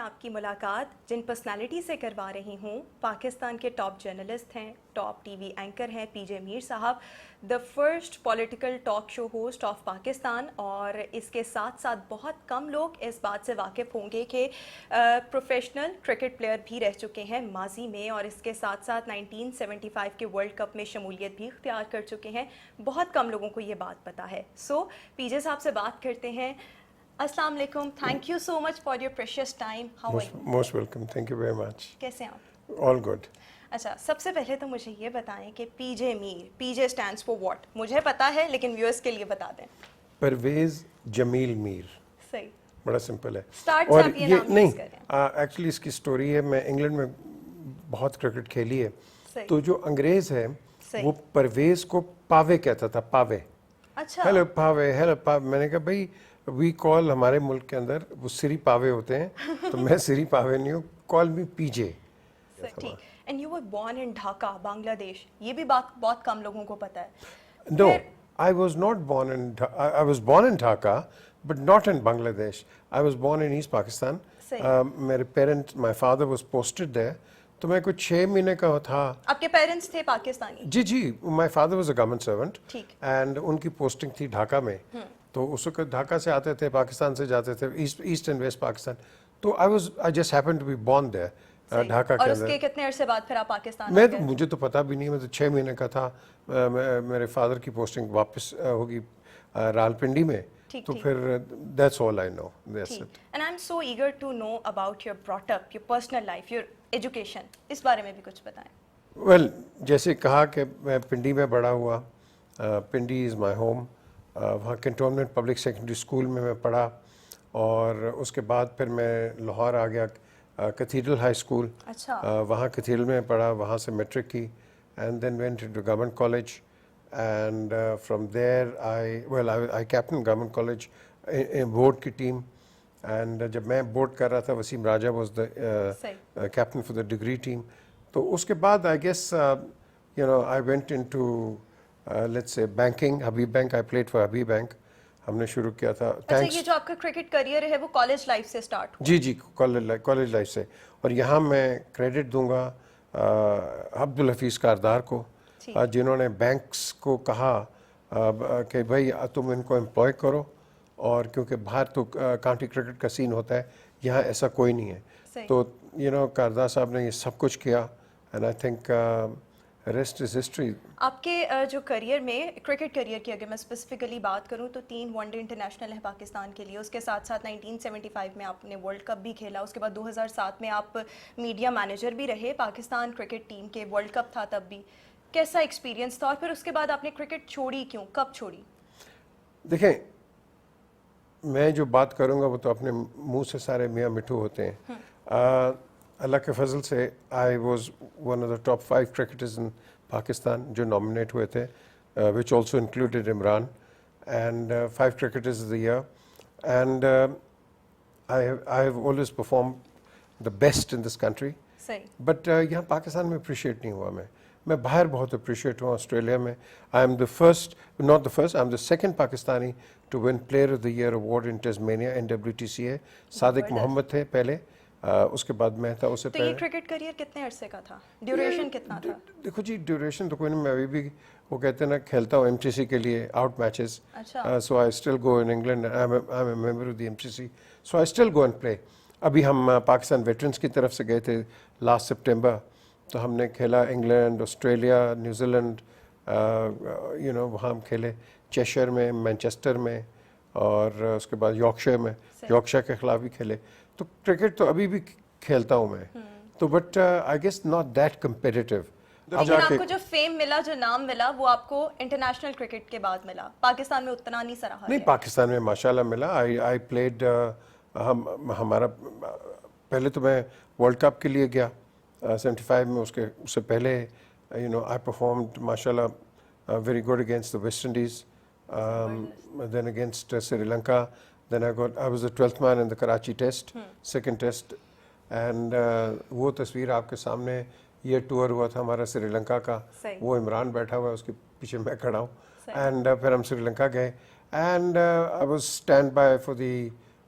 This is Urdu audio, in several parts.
آپ کی ملاقات جن پرسنالٹی سے کروا رہی ہوں، پاکستان کے ٹاپ جرنلسٹ ہیں، ٹاپ ٹی وی اینکر ہیں پی جے میر صاحب، the first political talk show host of Pakistan, اور اس کے ساتھ ساتھ بہت کم لوگ اس بات سے واقف ہوں گے کہ پروفیشنل کرکٹ پلیئر بھی رہ چکے ہیں ماضی میں، اور اس کے ساتھ ساتھ 1975 کے ورلڈ کپ میں شمولیت بھی اختیار کر چکے ہیں. بہت کم لوگوں کو یہ بات پتہ ہے. سو پی جے صاحب سے بات کرتے ہیں. السلام علیکم. Thank you so much for your precious time. How are you? Most welcome. Thank you very much. کیسے ہیں آپ؟ All good. اچھا، سب سے پہلے تو مجھے یہ بتائیں کہ P J Mir, P J stands for what? مجھے پتا ہے لیکن ویورس کے لیے بتا دیں. پرویز جمیل میر. صحیح، بڑا سمپل ہے. اسٹارٹ سے آپ یہ نام نہیں یوز کریں. ایکچولی اس کی سٹوری ہے، میں انگلینڈ میں بہت کرکٹ کھیلی ہے. صحیح. تو جو انگریز ہے صحیح. وہ پرویز کو پاوے کہتا تھا. پاوے. اچھا. ہیلو پاوے، ہیلو پاوے. میں نے کہا بھائی وی کال، ہمارے ملک کے اندر وہ سری پاوے ہوتے ہیں تو میں سری پاوے نہیں ہوں. کال می پی جے. ٹھیک. And you were born in Dhaka, Bangladesh. یہ بھی بات بہت کم لوگوں کو پتہ ہے. No, I was not born in I was born in Dhaka, but not in Bangladesh. I was born in East Pakistan. میرے parent, my father was posted there. تو میں کچھ 6 مہینے کا تھا. آپ کے پیرنٹس تھے پاکستانی؟ جی my father was a government servant. ٹھیک. اینڈ ان کی پوسٹنگ تھی ڈھاکہ میں. تو اس وقت ڈھاکہ سے آتے تھے، پاکستان سے جاتے تھے ایسٹ اینڈ ویسٹ پاکستان. تو I just happened to be born there. Dhaka کے اور اس اندر. کے کتنے عرصے بعد پھر آپ پاکستان میں آ گئے؟ مجھے تو پتہ بھی نہیں، میں تو 6 مہینے کا تھا. میرے فادر کی پوسٹنگ واپس ہوگی راولپنڈی میں. تو پھر that's all I know. That's it. And I'm so eager to know about your brought up, your personal life, your education. اس بارے میں بھی کچھ بتائیں. ویل جیسے کہا کہ میں پنڈی میں بڑا ہوا. پنڈی از مائی ہوم. وہاں کنٹونمنٹ پبلک سیکنڈری اسکول میں پڑھا، اور اس کے بعد پھر میں لاہور آ گیا کیتھیڈرل ہائی اسکول. وہاں کیتھیڈرل میں پڑھا، وہاں سے میٹرک کی. And then went to government college. And from there I captain government college board کی ٹیم. اینڈ جب میں بورڈ کر رہا تھا، Wasim Raja was the captain for the degree team. تو اس کے بعد I guess I went into let's say banking. Habib bank, I played for Habib bank. ہم نے شروع کیا تھا. اچھا، یہ جو آپ کا کرکٹ کریئر ہے وہ کالج لائف سے اسٹارٹ ہوا؟ جی کالج لائف سے. اور یہاں میں کریڈٹ دوں گا عبدالحفیظ کاردار کو، جنہوں نے بینکس کو کہا کہ بھائی تم ان کو امپلوائے کرو، اور کیونکہ باہر تو کاؤنٹی کرکٹ کا سین ہوتا ہے، یہاں ایسا کوئی نہیں ہے. تو کاردار صاحب نے یہ سب کچھ کیا. And I think rest is history. آپ کے جو کریئر میں، کرکٹ کریئر کی اگر میں اسپیسیفکلی بات کروں تو 3 ون ڈے انٹرنیشنل ہے پاکستان کے لیے. اس کے ساتھ ساتھ 1975 میں آپ نے ورلڈ کپ بھی کھیلا. اس کے بعد 2007 میں آپ میڈیا مینیجر بھی رہے پاکستان کرکٹ ٹیم کے. ورلڈ کپ تھا تب بھی. کیسا ایکسپیرینس تھا؟ اور پھر اس کے بعد آپ نے کرکٹ چھوڑی کیوں؟ کب چھوڑی؟ دیکھیں، میں جو بات کروں گا وہ تو اپنے منہ سے سارے میاں مٹھو ہوتے ہیں. اللہ کے فضل سے I was one of the top 5 cricketers in Pakistan جو نامنیٹ ہوئے تھے، which also included Imran. And 5 cricketers of the year. And I have always perform the best in this country. But یہاں پاکستان میں اپریشیٹ نہیں ہوا. میں باہر بہت اپریشیٹ ہوا. آسٹریلیا میں I am the first, not the first, I am the second Pakistani to win player of the year award in Tasmania NWTCA. Sadiq Muhammad تھے پہلے، اس کے بعد میں تھا. اس سے پہلے یہ کرکٹ کریئر کتنے عرصے کا تھا؟ ڈیوریشن کتنا تھا؟ دیکھو جی، ڈیوریشن تو کوئی نہیں. میں ابھی بھی وہ کہتے ہیں نا کھیلتا ہوں MTC کے لیے out matches. So I still go in England. I am a member of the MTC. So I still go and play. ابھی ہم پاکستان ویٹرنس کی طرف سے گئے تھے لاسٹ سپٹمبر. تو ہم نے کھیلا انگلینڈ، آسٹریلیا، نیوزی لینڈ. وہاں ہم کھیلے چیشر میں، مینچسٹر میں، اور اس کے بعد یارکشائر میں، یارکشائر کے خلاف بھی کھیلے. تو کرکٹ تو ابھی بھی کھیلتا ہوں میں. تو but I guess not that competitive. لیکن آپ کو جو فیم ملا، جو نام ملا، وہ آپ کو انٹرنیشنل کرکٹ کے بعد ملا. پاکستان میں اتنا نہیں سراہا. نہیں، پاکستان میں ماشاءاللہ ملا. I played. ہمارا پہلے تو میں ورلڈ کپ کے لیے گیا 75 میں. اس سے پہلے آئی پرفارمڈ ماشاءاللہ very good against the West Indies, then against Sri Lanka. Then I was the 12th man in the Karachi test, second test. And وہ تصویر آپ کے سامنے, یہ ٹور ہوا تھا ہمارا سری لنکا کا, وہ عمران بیٹھا ہوا ہے, اس کے پیچھے میں کھڑا ہوں. اینڈ پھر ہم سری لنکا گئے, and I was stand by for the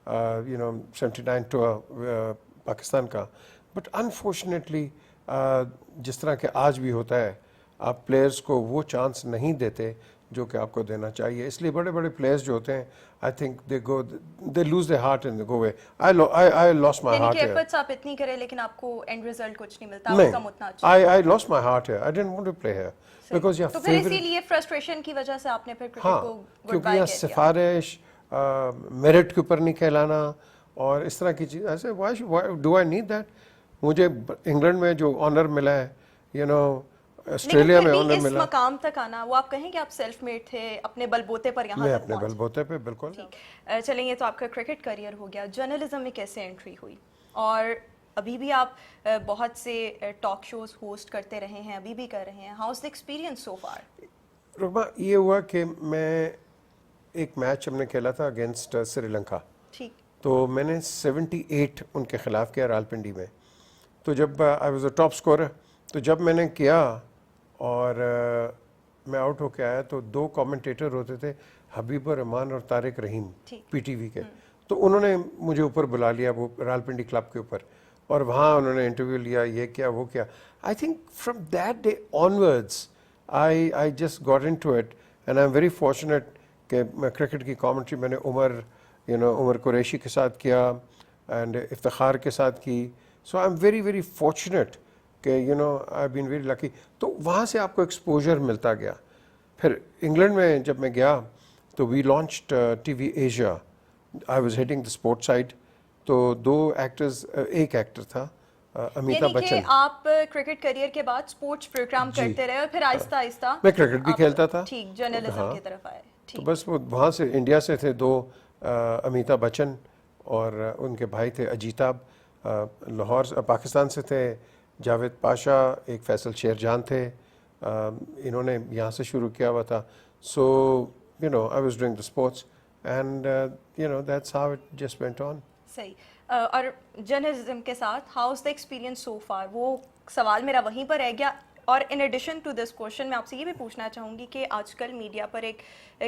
79 tour Pakistan کا. بٹ انفارچونیٹلی جس طرح کہ آج بھی ہوتا ہے, آپ پلیئرس کو وہ چانس نہیں دیتے جو کہ آپ کو دینا چاہیے. اس لیے بڑے بڑے پلیئرس جو ہوتے ہیں, I think they lose they heart and go away. I lost my heart. یعنی کہ ایفرٹس آپ اتنی کریں لیکن آپ کو اینڈ ریزلٹ کچھ نہیں ملتا, آؤٹ کم اتنا اچھا. I lost my heart here. I didn't want to play here because تو پھر اسی لیے فرسٹریشن کی وجہ سے آپ نے پھر کرکٹ کو گڈ کیونکہ بائے یہ کہہ دیا. سفارش میرٹ کے اوپر نہیں کہلانا اور اس طرح کی چیز, ایسے ڈو آئی نیڈ دیٹ. مجھے انگلینڈ میں جو آنر ملا ہے, یو نو آسٹریلیا میں آنر اس ملا, مقام تک آنا, وہ آپ کہیں کہ آپ سیلف میڈ تھے, اپنے بل بوتے پر یہاں میں تک اپنے بل بوتے پہ بالکل. چلیں یہ تو آپ کا کرکٹ کریئر ہو گیا. جرنلزم میں کیسے انٹری ہوئی, اور ابھی بھی آپ بہت سے ٹاک شوز ہوسٹ کرتے رہے ہیں, ابھی بھی کر رہے ہیں. How is the experience so far? رغبہ یہ ہوا کہ میں ایک میچ ہم نے کھیلا تھا اگینسٹ سری لنکا, ٹھیک, تو میں نے 78 ان کے خلاف کیا راولپنڈی میں. تو جب آئی واز اے ٹاپ اسکورر, تو جب میں نے کیا اور میں آؤٹ ہو کے آیا تو 2 کامنٹیٹر ہوتے تھے, حبیب الرحمان اور طارق رحیم, پی ٹی وی کے. تو انہوں نے مجھے اوپر بلا لیا وہ راولپنڈی کلب کے اوپر, اور وہاں انہوں نے انٹرویو لیا, یہ کیا وہ کیا. I think from that day onwards I just got into it, and I'm very fortunate کہ میں کرکٹ کی کامنٹری میں نے عمر قریشی کے ساتھ کیا اینڈ افتخار کے ساتھ کی. So I am very very fortunate کہ آئی بین ویری لکی. تو وہاں سے آپ کو ایکسپوجر ملتا گیا. پھر انگلینڈ میں جب میں گیا تو we launched T V Asia. I was heading the sport side. تو 2 ایکٹرز, ایک ایکٹر تھا امیتابھ بچن. آپ کرکٹ کریئر کے بعد سپورٹس پروگرام کرتے رہے اور پھر آہستہ آہستہ میں کرکٹ بھی کھیلتا تھا. ٹھیک, جرنلزم کی طرف آئے. تو بس وہ وہاں سے انڈیا سے تھے 2, امیتابھ بچن اور ان کے بھائی تھے اجیتابھ. لاہور پاکستان سے تھے جاوید پاشا, ایک فیصل شیر جان تھے, انہوں نے یہاں سے شروع کیا ہوا تھا. So I was doing the sports and that's how it just went on. صحیح. اور جرنلزم کے ساتھ how is the experience so far, وہ سوال میرا وہیں پر رہ گیا. اور in addition to this question میں آپ سے یہ بھی پوچھنا چاہوں گی کہ آج کل میڈیا پر ایک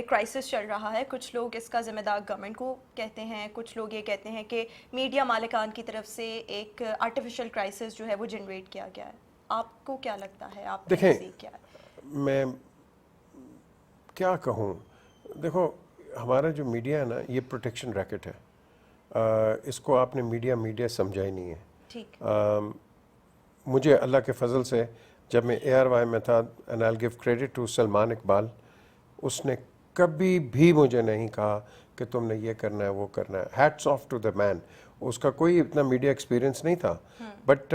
کرائسس چل رہا ہے. کچھ لوگ اس کا ذمہ دار گورنمنٹ کو کہتے ہیں, کچھ لوگ یہ کہتے ہیں کہ میڈیا مالکان کی طرف سے ایک آرٹیفیشل کرائسس جو ہے وہ جنریٹ کیا گیا ہے. آپ کو کیا لگتا ہے, آپ دیکھیں کیا ہے؟ میں کیا کہوں, دیکھو ہمارا جو میڈیا ہے نا, یہ پروٹیکشن ریکٹ ہے. اس کو آپ نے میڈیا سمجھا ہی نہیں ہے. ٹھیک. مجھے اللہ کے فضل سے جب میں اے آر وائی میں تھا, and I will give credit to Salman Iqbal, اس نے کبھی بھی مجھے نہیں کہا کہ تم نے یہ کرنا ہے وہ کرنا ہے. ہیٹس آف ٹو دا مین. اس کا کوئی اتنا میڈیا ایکسپیرینس نہیں تھا, بٹ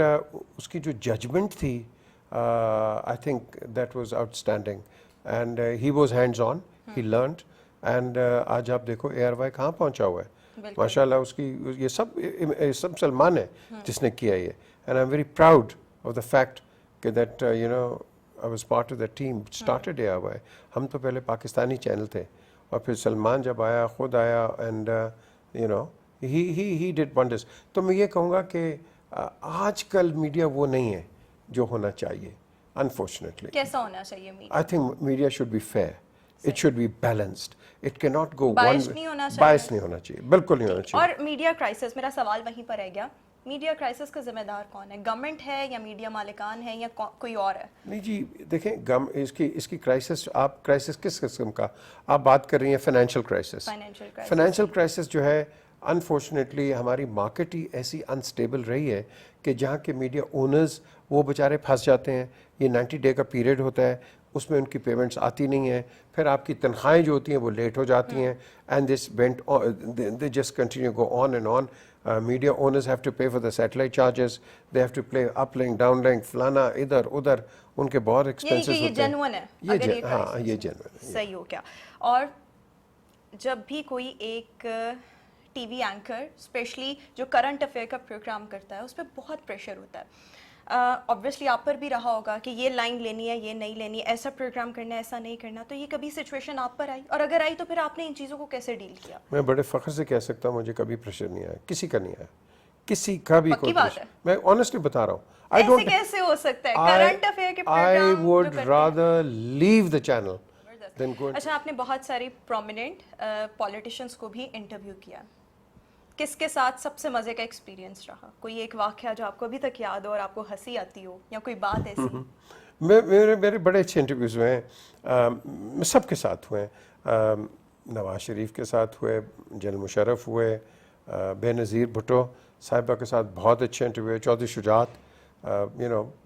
اس کی جو ججمنٹ تھی I think that was out standing, and he was hands on, he learned, and آج آپ دیکھو اے آر وائی کہاں پہنچا ہوا ہے. ماشاء اللہ اس کی یہ سب سلمان ہے جس نے کیا یہ. And I am very proud of the fact کہ that I was part of the team started A R Y. ہم تو پہلے پاکستانی چینل تھے, اور پھر سلمان جب آیا, خود آیا, اینڈ ہی ڈڈ ونڈرز. تو میں یہ کہوں گا کہ آج کل میڈیا وہ نہیں ہے جو ہونا چاہیے, انفارچونیٹلی. کیسا ہونا چاہیے media? I think media should be fair. It should be balanced. It cannot go Biased one way. نہیں ہونا چاہیے. Biased نہیں ہونا چاہیے, بالکل نہیں ہونا چاہیے. اور میڈیا کرائسس, میرا سوال وہیں پر رہ گیا, میڈیا کرائسس کا ذمہ دار کون ہے؟ گورنمنٹ ہے یا میڈیا مالکان ہے یا کوئی اور ہے؟ نہیں جی دیکھیں, اس کی کرائسس, آپ کرائسس کس قسم کا آپ بات کر رہی ہیں؟ Financial crisis. فائنینشیل کرائسس جو ہے انفارچونیٹلی ہماری مارکیٹ ہی ایسی انسٹیبل رہی ہے کہ جہاں کے میڈیا اونرز وہ بیچارے پھنس جاتے ہیں. یہ 90 ڈے کا پیریڈ ہوتا ہے, اس میں ان کی پیمنٹس آتی نہیں ہیں, پھر آپ کی تنخواہیں جو ہوتی ہیں وہ لیٹ ہو جاتی ہیں, and this went they just continue go on and on. Media owners have to pay for the satellite charges, they have to pay up link down link فلانا ادھر ادھر, ان کے بہت ایکسپینسز ہوتے ہیں. یہ جینوئن ہے. ہاں یہ جینوئن ہے. صحیح ہو گیا. اور جب بھی کوئی ایک ٹی وی اینکر اسپیشلی جو کرنٹ افیئر کا پروگرام کرتا ہے, اس پہ بہت پریشر ہوتا ہے. obviously آپ پر بھی رہا ہوگا کہ یہ لائن لینی ہے, یہ نہیں لینی, ایسا پروگرام کرنا ہے, ایسا نہیں کرنا. تو یہ کبھی سچویشن آپ پر آئی, اور اگر آئی تو پھر آپ نے ان چیزوں کو کیسے ڈیل کیا؟ میں بڑے فخر سے کہہ سکتا ہوں مجھے کبھی پریشر نہیں آیا, کسی کا نہیں آیا, کسی کا بھی. پکی بات ہے, میں آنیسٹلی بتا رہا ہوں. ایسے کیسے ہو سکتا ہے؟ کرنٹ افیئر کے programme I would rather leave the channel than go. اچھا, آپ نے بہت سارے پرومیننٹ پولیٹیشنس کو بھی انٹرویو کیا, کس کے ساتھ سب سے مزے کا ایکسپیرینس رہا؟ کوئی ایک واقعہ جو آپ کو ابھی تک یاد ہو اور آپ کو ہنسی آتی ہو، یا کوئی بات ایسی؟ میرے بڑے اچھے انٹرویوز ہوئے ہیں، سب کے ساتھ ہوئے ہیں، نواز شریف کے ساتھ ہوئے، جنرل مشرف ہوئے، بے نظیر بھٹو صاحبہ کے ساتھ بہت اچھے انٹرویو، چودھری شجاعت،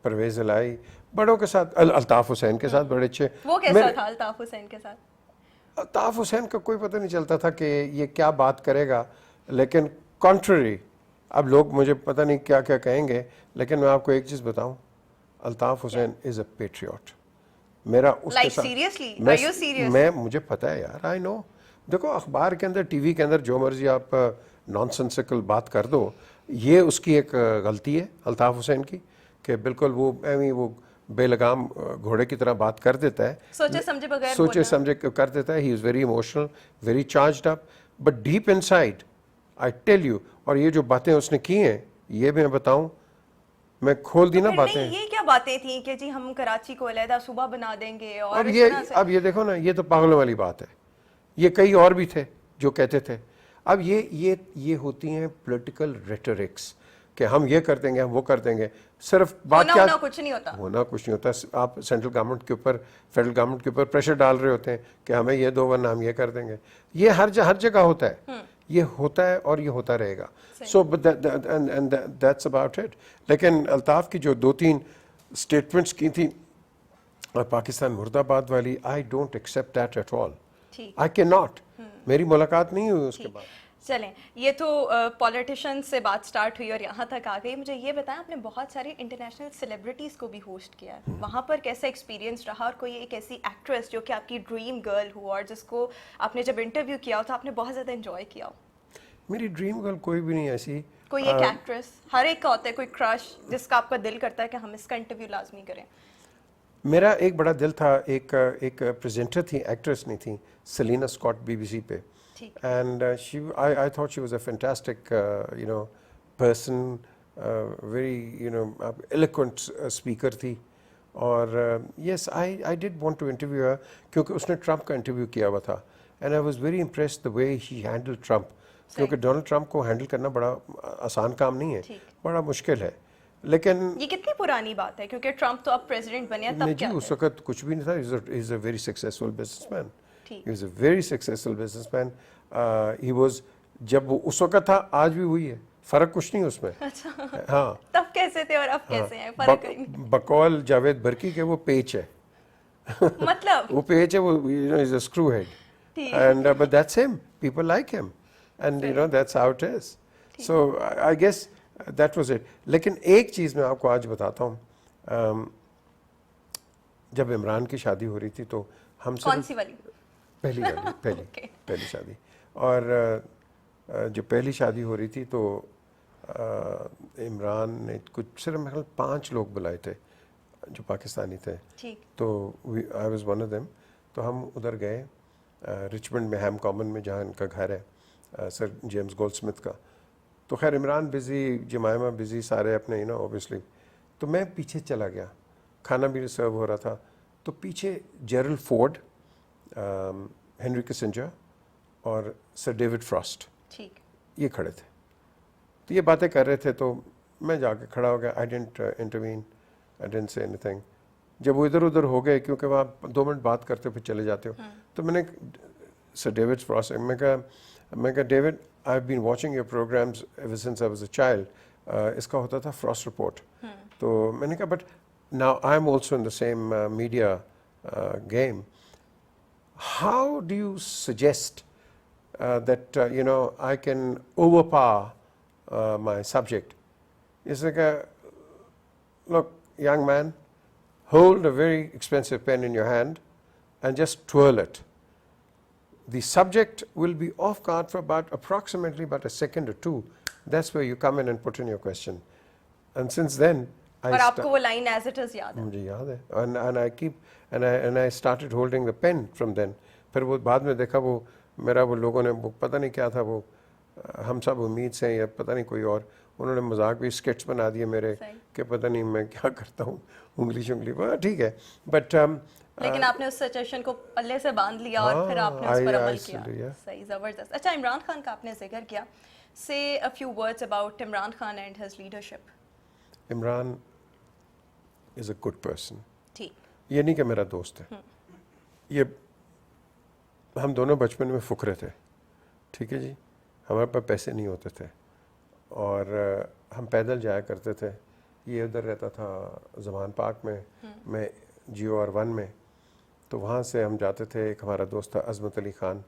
پرویز الہی، بڑوں کے ساتھ، الطاف حسین کے ساتھ بڑے اچھے. وہ کیسا تھا الطاف حسین کے ساتھ؟ الطاف حسین کا کوئی پتہ نہیں چلتا تھا کہ یہ کیا بات کرے گا، لیکن کانٹرری، اب لوگ مجھے پتہ نہیں کیا کیا کہیں گے، لیکن میں آپ کو ایک چیز بتاؤں، الطاف حسین از اے پیٹریوٹ. میرا اس کے ساتھ سیریسلی آر یو سیریس؟ میں مجھے پتہ ہے یار، آئی نو. دیکھو اخبار کے اندر، ٹی وی کے اندر جو مرضی آپ نان سینسیکل بات کر دو، یہ اس کی ایک غلطی ہے الطاف حسین کی، کہ بالکل وہ ایویں وہ بے لگام گھوڑے کی طرح بات کر دیتا ہے، سوچے سمجھے بغیر سوچے سمجھے کر دیتا ہے. He is very emotional, very charged up, but deep inside I tell you. اور یہ جو باتیں اس نے کی ہیں، یہ میں بتاؤں، میں کھول دی نا باتیں. یہ کیا باتیں تھیں کہ جی ہم کراچی کو علیحدہ صوبہ بنا دیں گے، اور اب یہ دیکھو نا، یہ تو پاگلوں والی بات ہے. یہ کئی اور بھی تھے جو کہتے تھے. اب یہ ہوتی ہیں پولیٹیکل ریٹرکس، کہ ہم یہ کر دیں گے، ہم وہ کر دیں گے. صرف بات کیا ہونا کچھ نہیں ہوتا، ہونا کچھ نہیں ہوتا. آپ سینٹرل گورنمنٹ کے اوپر، فیڈرل گورنمنٹ کے اوپر پریشر ڈال رہے ہوتے ہیں کہ ہمیں یہ دو ورنہ ہم یہ کر دیں گے. یہ ہر جگہ ہوتا ہے، یہ ہوتا ہے اور یہ ہوتا رہے گا. So that's about it. لیکن الطاف کی جو 2-3 اسٹیٹمنٹس کی تھیں پاکستان مرد آباد والی، I don't accept that at all. I can not. میری ملاقات نہیں ہوئی اس کے بعد. چلیں، یہ تو پولیٹیشین سے بات سٹارٹ ہوئی اور یہاں تک آ گئی. مجھے یہ بتائیں، آپ نے بہت ساری انٹرنیشنل سیلیبریٹیز کو بھی ہوسٹ کیا ہے، وہاں پر کیسا ایکسپیرینس رہا؟ اور کوئی ایک ایسی ایکٹریس جو کہ آپ کی ڈریم گرل ہو اور جس کو آپ نے جب انٹرویو کیا ہو تو آپ نے بہت زیادہ انجوائے کیا ہو؟ میری ڈریم گرل کوئی بھی نہیں ایسی. کوئی ایک ایکٹریس، ہر ایک کا ہوتا ہے کوئی کرش جس کا آپ کا دل کرتا ہے کہ ہم اس کا انٹرویو لازمی کریں. میرا ایک بڑا دل تھا، ایک پریزنٹر تھی، ایکٹریس نہیں تھی، سلینا اسکاٹ، BBC پہ. And I thought she was a fantastic, person, very, eloquent speaker تھی. اور yes, I did want to interview her کیونکہ اس نے ٹرمپ کا انٹرویو کیا ہوا تھا. And I was very impressed the way she handled Trump. کیونکہ ڈونلڈ ٹرمپ کو ہینڈل کرنا بڑا آسان کام نہیں ہے، بڑا مشکل ہے. لیکن یہ کتنی پرانی بات ہے، کیونکہ ٹرمپ تو اب پریزیڈنٹ بنے تب جی اس وقت کچھ بھی نہیں تھا. He is a very successful businessman. He was a very successful businessman. He was، جب وہ اس وقت تھا، آج بھی وہی ہے، فرق کچھ نہیں اس میں. ہاں، تب کیسے تھے اور اب کیسے ہیں، فرق نہیں. بقول جاوید برکی کے وہ پیچ ہے، مطلب وہ پیچ ہے، وہ is a screw head. And but that's him. People like him. And that's how it is. So I guess that was it. لیکن ایک چیز میں آپ کو آج بتاتا ہوں. جب عمران کی شادی ہو رہی تھی تو ہم کون سی والی؟ پہلی شادی. اور جو پہلی شادی ہو رہی تھی تو عمران نے کچھ صرف 5 لوگ بلائے تھے جو پاکستانی تھے. تو I was one of them. تو ہم ادھر گئے رچمنڈ میں، ہیم کامن میں، جہاں ان کا گھر ہے، سر جیمز گولڈ سمتھ کا. تو خیر عمران بزی، جمائمہ بزی، سارے اپنے اوبیسلی. تو میں پیچھے چلا گیا، کھانا بھی سرو ہو رہا تھا. تو پیچھے جیرل فورڈ، ہنری کسنجر اور سر ڈیوڈ فراسٹ یہ کھڑے تھے. تو یہ باتیں کر رہے تھے. تو میں جا کے کھڑا ہو گیا. I didn't intervene. I didn't say anything. جب وہ ادھر ادھر ہو گئے، کیونکہ وہاں 2 منٹ بات کرتے پھر چلے جاتے ہو، تو میں نے سر ڈیوڈ فراسٹ، میں کہا David, I have been watching your programmes ever since I was a child. اس کا ہوتا تھا فراسٹ رپورٹ. تو میں نے کہا but now I am also in the same media game. How do you suggest that I can overpower my subject? It's like look, young man, hold a very expensive pen in your hand and just twirl it. The subject will be off guard for approximately about a second or 2. That's where you come in and put in your question. And since then اور آپ کو وہ لائن ایز اٹ از یاد ہے؟ مجھے یاد ہے. And I started holding the pen from then. پھر وہ بعد میں دیکھا وہ میرا، وہ لوگوں نے وہ پتہ نہیں کیا تھا، وہ ہم سب امید سے یا پتہ نہیں کوئی اور، انہوں نے مذاق بھی اسکیٹس بنا دیے میرے کہ پتہ نہیں میں کیا کرتا ہوں، انگلی. ٹھیک ہے. بٹ لیکن آپ نے اس سچیشن کو پلے سے باندھ لیا اور پھر آپ نے اس پر عمل کیا. صحیح, زبردست. اچھا, عمران خان کا آپ نے ذکر کیا. say a few words about Imran Khan and his leadership. Imran is a good person. ٹھیک. یہ نہیں کہ میرا دوست ہے, یہ ہم دونوں بچپن میں فقرے تھے, ٹھیک ہے جی, ہمارے پاس پیسے نہیں ہوتے تھے اور ہم پیدل جایا کرتے تھے. یہ ادھر رہتا تھا زمان پاک میں جیو آر 1 میں, تو وہاں سے ہم جاتے تھے. ایک ہمارا دوست تھا عظمت علی خان,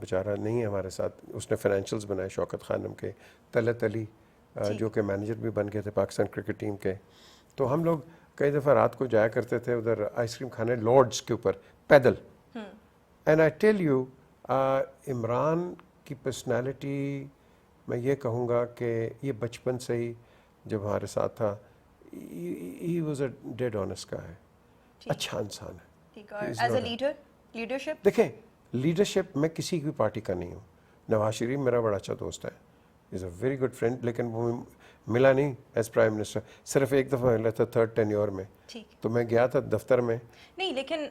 بیچارہ نہیں ہے ہمارے ساتھ, اس نے فائنینشلز بنائے شوکت خانم کے. طلعت علی جو کہ مینیجر بھی بن گئے تھے پاکستان کرکٹ ٹیم کے. تو ہم لوگ کئی دفعہ رات کو جایا کرتے تھے ادھر آئس کریم کھانے لارڈز کے اوپر پیدل. And I tell you, Imran کی پرسنالٹی میں یہ کہوں گا کہ یہ بچپن سے ہی جب ہمارے ساتھ تھا, he was a dead honest کا ہے, اچھا انسان ہے. ایز اے لیڈر, لیڈرشپ دیکھیں لیڈرشپ میں کسی بھی پارٹی کا نہیں ہوں. نواز شریف میرا بڑا اچھا دوست ہے, از اے ویری گڈ فرینڈ, لیکن وہ ملا نہیں ایز پرائم منسٹر, صرف ایک دفعہ ملا تھا 3rd ٹینیور میں. تو میں گیا تھا دفتر میں. نہیں, لیکن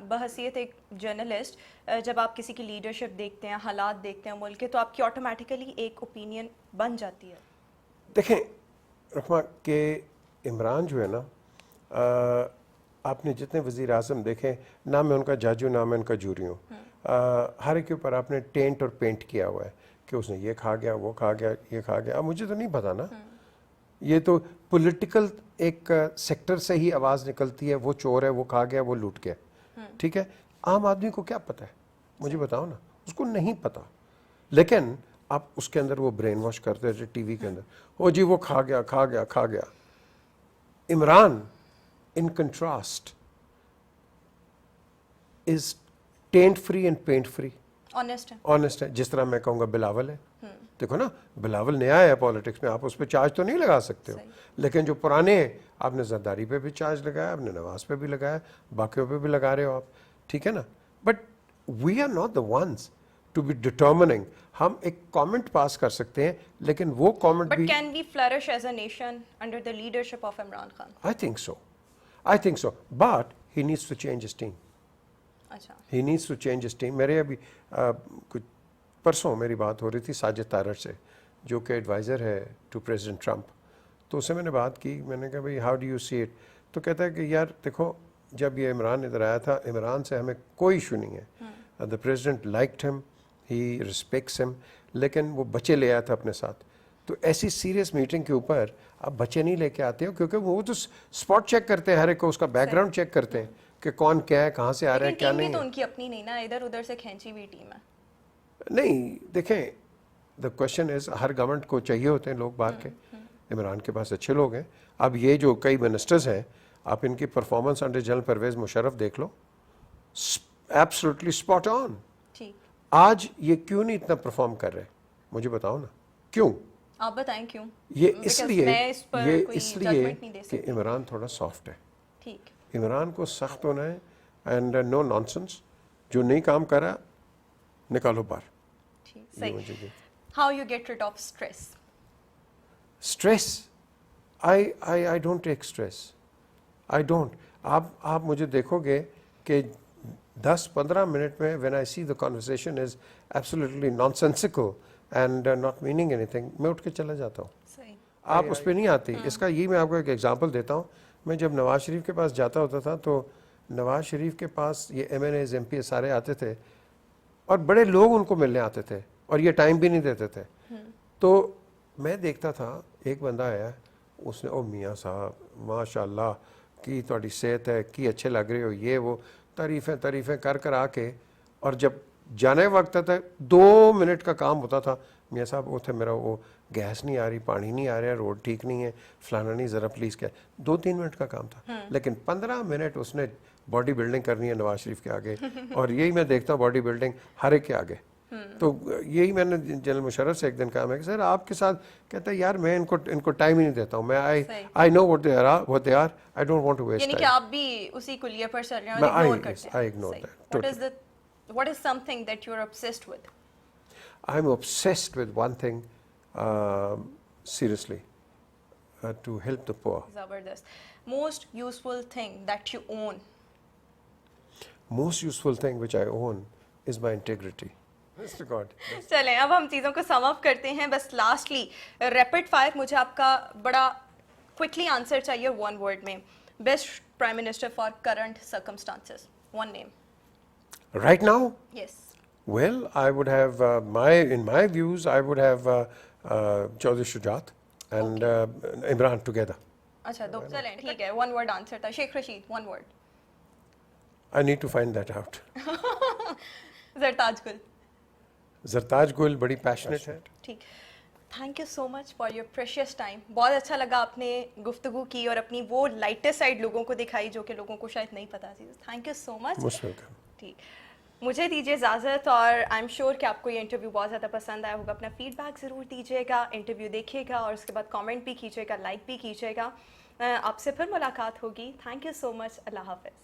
بحیثیت ایک جرنلسٹ جب آپ کسی کی لیڈرشپ دیکھتے ہیں, حالات دیکھتے ہیں ملک کے, تو آپ کی آٹومیٹیکلی ایک اوپینین بن جاتی ہے. دیکھیں رحمہ کہ عمران جو ہے نا, آپ نے جتنے وزیر اعظم دیکھیں, نہ میں ان کا جاجو نہ میں ان کا جوری ہوں, ہر ایک کے اوپر آپ نے ٹینٹ اور پینٹ کیا ہوا ہے کہ اس نے یہ کھا گیا, وہ کھا گیا, یہ کھا گیا. اب مجھے تو نہیں پتا نا, یہ تو پولیٹیکل ایک سیکٹر سے ہی آواز نکلتی ہے, وہ چور ہے, وہ کھا گیا, وہ لوٹ گیا, ٹھیک ہے. عام آدمی کو کیا پتا ہے, مجھے بتاؤ نا, اس کو نہیں پتا. لیکن آپ اس کے اندر وہ برین واش کرتے تھے ٹی وی کے اندر, او جی وہ کھا گیا کھا گیا کھا گیا. Imran in contrast is taint free and paint free, honest ہے. جس طرح میں کہوں گا بلاول ہے, دیکھو نا بلاول نیا ہے پالیٹکس میں, آپ اس پہ چارج تو نہیں لگا سکتے ہو, لیکن جو پرانے ہیں آپ نے زرداری پہ بھی چارج لگایا, آپ نے نواز پہ بھی لگایا, باقیوں پہ بھی لگا رہے ہو آپ, ٹھیک ہے نا. But we are not the ones to be determining. ہم ایک کامنٹ پاس کر سکتے ہیں, لیکن وہ کامنٹ بھی. But can we flourish as a nation under the leadership of Imran Khan? I think so. I think so. But he needs to change his team. اچھا. He needs to change his team. میرے ابھی کچھ پرسوں میری بات ہو رہی تھی ساجد طارر سے, جو کہ ایڈوائزر ہے ٹو پریزیڈنٹ ٹرمپ. تو اس سے میں نے بات کی, میں نے کہا بھائی how do you see it. تو کہتا ہے کہ یار دیکھو, جب یہ عمران ادھر آیا تھا, عمران سے ہمیں کوئی ایشو نہیں ہے. دا پریزیڈنٹ لائکڈ ہم, ہی رسپیکٹس ہم, لیکن وہ بچے لے آیا تھا اپنے ساتھ. تو ایسی سیریس میٹنگ کے اوپر آپ بچے نہیں لے کے آتے ہو, کیونکہ وہ تو اسپاٹ چیک کرتے ہیں, ہر ایک کو اس کا بیک گراؤنڈ چیک کرتے ہیں کہ کون کیا ہے, کہاں سے آ رہا ہے, کیا نہیں ہے. تو ان کی اپنی نہیں نا, ادھر ادھر سے کھینچی ہوئی ٹیم ہے. نہیں دیکھیں, the question is Hare government کو چاہیے ہوتے ہیں لوگ باہر کے. عمران کے پاس اچھے لوگ ہیں. اب یہ جو کئی منسٹرز ہیں, آپ ان کی performance under General Pervez Musharraf دیکھ لو, ایبسولوٹلی اسپاٹ آن. آج یہ کیوں نہیں اتنا پرفارم کر رہے, مجھے بتاؤ نا کیوں. آپ بتائیں کیوں. یہ اس لیے کہ عمران تھوڑا سافٹ ہے. ٹھیک. عمران کو سخت ہونا ہے, اینڈ نو نانسنس. جو نہیں کام کر رہا نکالو باہر. How you get rid of stress? Stress? I don't take stress. I don't. آپ مجھے دیکھو گے کہ 10-15 منٹ میں when I see the conversation is absolutely nonsensical and not meaning anything, میں اٹھ کے چلا جاتا ہوں. آپ اس پہ نہیں آتی. اس کا یہ میں آپ کو ایک ایگزامپل دیتا ہوں. میں جب نواز شریف کے پاس جاتا ہوتا تھا, تو نواز شریف کے پاس یہ M N As M P سارے آتے تھے, اور بڑے لوگ ان کو ملنے آتے تھے, اور یہ ٹائم بھی نہیں دیتے تھے. تو میں دیکھتا تھا ایک بندہ آیا, اس نے او میاں صاحب ماشاء اللہ کی تھوڑی صحت ہے, کی اچھے لگ رہے ہو, یہ وہ تعریفیں کر آ کے, اور جب جانے وقت تھا 2 منٹ کا کام ہوتا تھا, میاں صاحب وہ تھے میرا وہ گیس نہیں آ رہی, پانی نہیں آ رہا, روڈ ٹھیک نہیں ہے, فلانا نہیں, ذرا پلیز کیا. 2-3 منٹ کا کام تھا, لیکن 15 منٹ اس نے باڈی بلڈنگ کرنی ہے نواز شریف کے آگے. اور یہی میں دیکھتا ہوں باڈی بلڈنگ ہر ایک کے آگے. تو یہی میں نے جنرل مشرف سے ایک دن کہا, میں کہ سر آپ کے ساتھ, کہتا ہے یار میں ان کو ٹائم ہی نہیں دیتا ہوں, میں آئی نو what they are, I don't want to waste time. یعنی کہ آپ بھی اسی کلیے پر چل رہے ہیں, اگنور کرتے ہیں. I ignore that. What is something that you're obsessed with? I'm obsessed with one thing, seriously, to help the poor. Zabardast. Most useful thing that you own? most useful thing which I own is my integrity. Mr. God. چلیں اب ہم چیزوں کو سم اپ کرتے ہیں. بس لاسٹلی ریپڈ فائر مجھے آپ کا بڑا کوئکلی آنسر چاہیے ون ورڈ میں. Best prime minister for current circumstances, one name. Right now, yes. well, I would have in my views, I would have Chaudhry Shujaat and Imran together. اچھا دو چلیں ٹھیک ہے, ون ورڈ آنسر تھا. Sheikh Rashid, one word. I need to find that out. Zartaj Gul. Zartaj Gul بڑی passionate ہے. ٹھیک. Thank you so much for your precious time. بہت اچھا لگا آپ نے گفتگو کی اور اپنی وہ لائٹر سائڈ لوگوں کو دکھائی جو کہ لوگوں کو شاید نہیں پتا تھی. Thank you so much. Most welcome. ٹھیک, مجھے دیجیے اجازت, اور آئی ایم شیور کہ آپ کو یہ انٹرویو بہت زیادہ پسند آیا ہوگا. اپنا فیڈ بیک ضرور دیجیے گا, انٹرویو دیکھیے گا اور اس کے بعد کامنٹ بھی کیجیے گا, لائک بھی کیجیے گا. آپ سے پھر ملاقات ہوگی. تھینک یو سو مچ. اللہ حافظ.